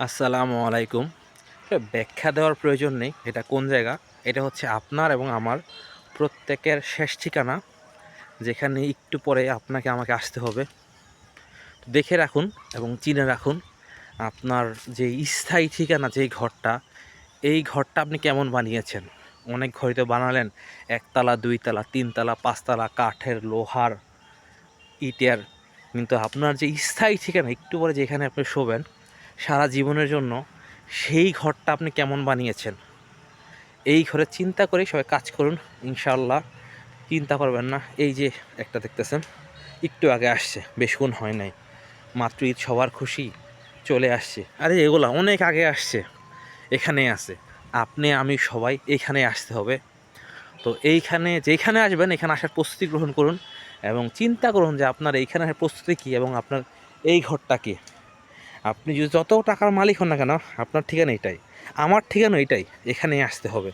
আসসালামু আলাইকুম। ব্যাখ্যা দেওয়ার প্রয়োজন নেই এটা কোন জায়গা। এটা হচ্ছে আপনার এবং আমার প্রত্যেকের শেষ ঠিকানা, যেখানে একটু পরে আপনাকে আমাকে আসতে হবে। তো দেখে রাখুন এবং চিনে রাখুন আপনার যে স্থায়ী ঠিকানা, যেই ঘরটা, এই ঘরটা আপনি কেমন বানিয়েছেন। অনেক ঘরই তো বানালেন একতলা, দুইতলা, তিনতলা, পাঁচতলা, কাঠের, লোহার, ইটের, কিন্তু আপনার যে স্থায়ী ঠিকানা, একটু পরে যেখানে আপনি শোবেন সারা জীবনের জন্য, সেই ঘরটা আপনি কেমন বানিয়েছেন। এই ঘরে চিন্তা করে সবাই কাজ করুন, ইনশাআল্লাহ। চিন্তা করবেন না। এই যে একটা দেখতেছেন একটু আগে আসছে, বেশিক্ষণ হয় নাই, মাত্র ঈদ, সবার খুশি, চলে আসছে। আরে এগুলা অনেক আগে আসছে, এখানে আছে। আপনি আমি সবাই এইখানে আসতে হবে। তো এইখানে যেখানে আসবেন এখানে আসার প্রস্তুতি গ্রহণ করুন এবং চিন্তা করুন যে আপনার এইখানে আসার প্রস্তুতি কী এবং আপনার এই ঘরটা কী। আপনি যদি যত টাকার মালিক হন না কেন, আপনার ঠিকানা এটাই, আমার ঠিকানা এটাই, এখানেই আসতে হবে।